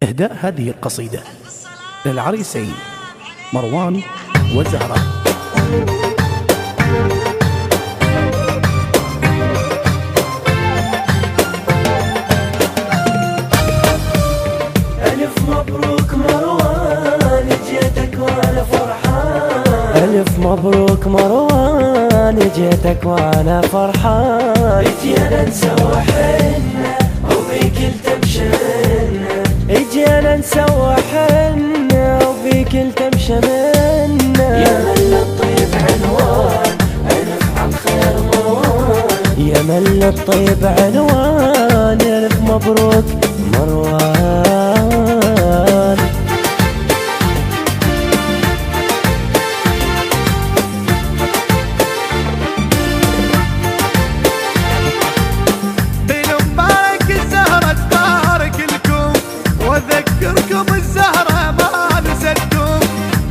إهداء هذه القصيدة للعريسين مروان وزهرة. ألف مبروك مروان، جيتك وأنا فرحان. ألف مبروك مروان، جيتك وأنا فرحان. اجينا نسوى حنة وبيك التمشينا، اجينا نسوى حنة وبيك التمشينا. يا مل الطيب عنوان، ألف عن خير مروان. يا مل الطيب عنوان، ألف مبروك مروان. أذكركم الزهرة ما نسيتكم،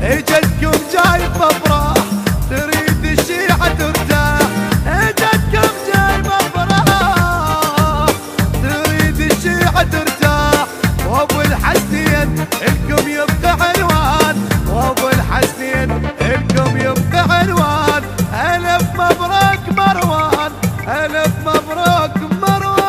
اجتكم جايب أفراح تريد الشيعة ترتاح. اجتكم جايب أفراح تريد الشيعة ترتاح. وابو الحسنين الكم يبقى عنوان، وابو الحسنين الكم يبقى عنوان. ألف مبروك مروان، ألف مبروك مروان.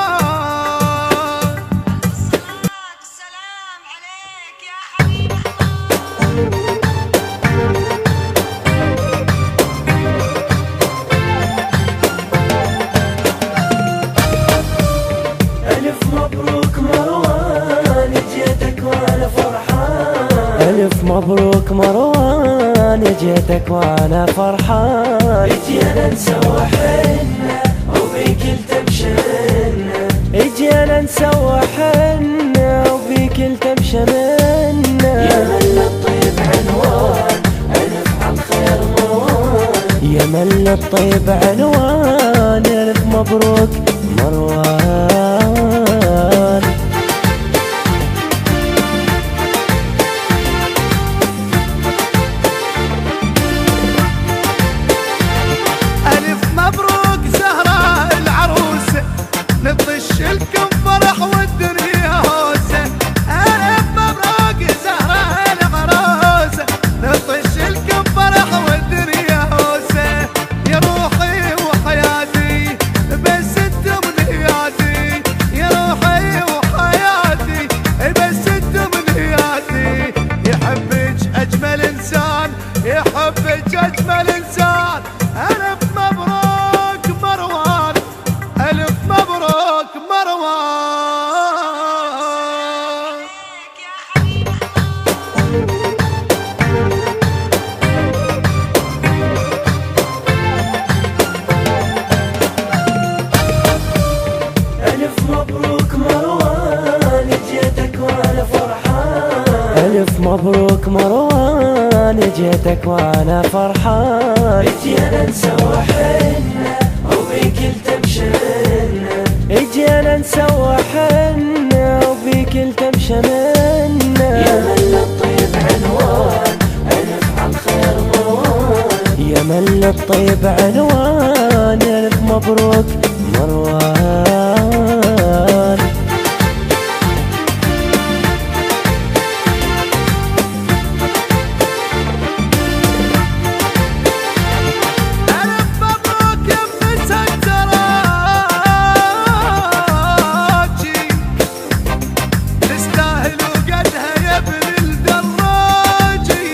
ألف مبروك مروان، جيتك وأنا فرحان. ألف مبروك مروان، جيتك وأنا فرحان. اجينا نسوى حنة وبيك التمشينا، اجينا نسوى حنة وبيك التمشينا. يا مل الطيب عنوان، ألف عن خير مروان. يا مل الطيب عنوان، ألف مبروك مروان. ألف مبروك زهرة العروسة، نطش لكم فرح والدنيا هوسة. ألف مبروك زهرة العروسة، نطش لكم فرح والدنيا هوسة. يا روحي وحياتي بس انت منياتي، يا روحي وحياتي بس انت منياتي. يحبك أجمل إنسان، يحبك أجمل إنسان. ألف مبروك مروان، ألف مبروك مروان. ألف مبروك مروان، جيتك وأنا فرحان. ألف مبروك مروان، جيتك وأنا فرحان. اجينا نسوى حنة وبيك التمشينا، اجينا نسوى حنة وبيك التمشينا. يا مل الطيب عنوان، ألف عن خير مروان. يا مل الطيب عنوان، ألف مبروك مروان. ألف مبروك يا ابن الدراجي، تستاهل وقدها يا ابن الدراجي،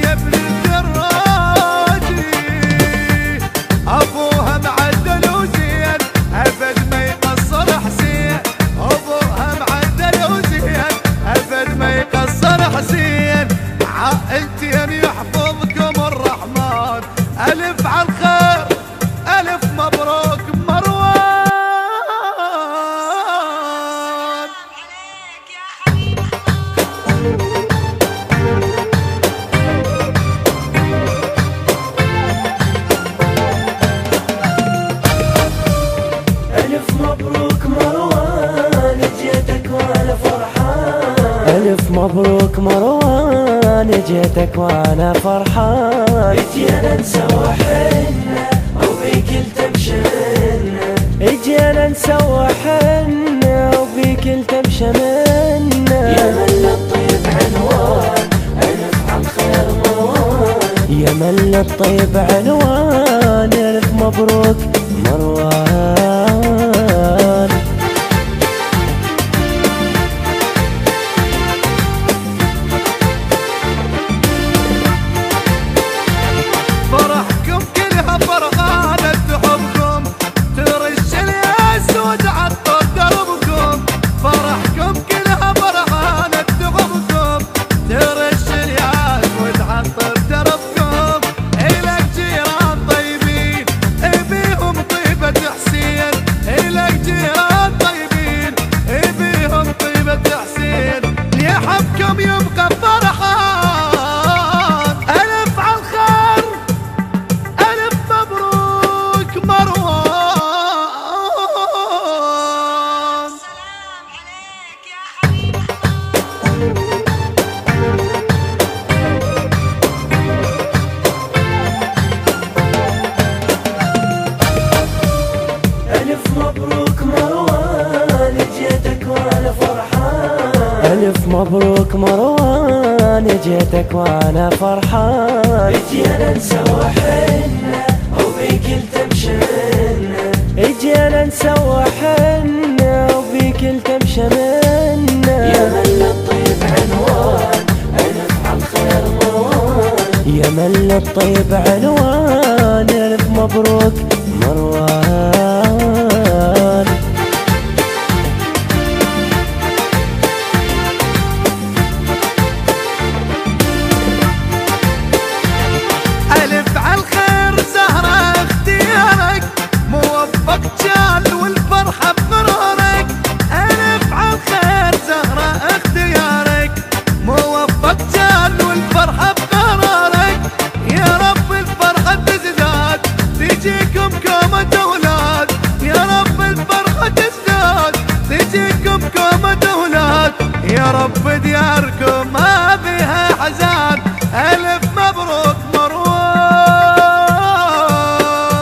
يا ابن الدراجي. أبوها معدل وزين أبد ما يقصر حسين، أبوها معدل وزين أبد ما يقصر حسين. عائلتين يحفظكم الرحمن، ألف عن خير، ألف مبروك مروان. ألف مبروك مروان، جيتك وأنا فرحان. ألف مبروك مروان، جيتك وأنا فرحان. اجينا نسوى حنة وبيك التمشينا، اجينا نسوى حنة وبيك التمشينا. يا مل الطيب عنوان، ألف مبروك مروان. فرحكم كلها فرحانة تحبكم، ترش الاسود عطر دربكم. فرحكم كلها فرحانة تحبكم، ترش الاسود عطر دربكم. إلك جيران طيبين بيهم طيبة حسين، إلك جيران طيبين بيهم طيبة حسين. يحبكم يبقى فرحان، ألف على الخير ألف مبروك مروان. سلام عليك يا حبيب ألف مبروك مروان، جيتك وأنا فرحان. ألف مبروك مروان، جيتك وأنا فرحان. اجينا نسوى حنة وبيك التمشمنا، اجينا نسوى حنة وبيك التمشى منا. يا من الطيب عنوان ألف على الخير مروان. يا من الطيب عنوان، ألف مبروك مروان. ألف عالخير زهرة اختيارك، موفق جال والفرحة بقرارك. ألف عالخير زهرة اختيارك، موفق جال والفرحة بقرارك. يا رب الفرحة تزداد، تجيكم كومة أولاد. يا رب الفرحة تزداد، تجيكم كومة أولاد. يا رب دياركم ما بها حزان، ألف مبروك مروان.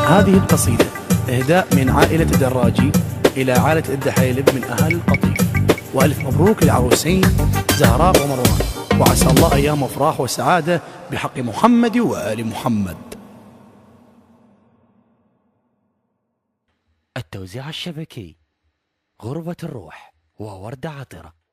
هذه القصيدة إهداء من عائلة الدراجي إلى عائلة الدحيلب من أهل القطيف، وألف مبروك للعروسين زهراء ومروان، وعسى الله أيام أفراح وسعادة بحق محمد وآل محمد. التوزيع الشبكي غربة الروح ووردة عطرة.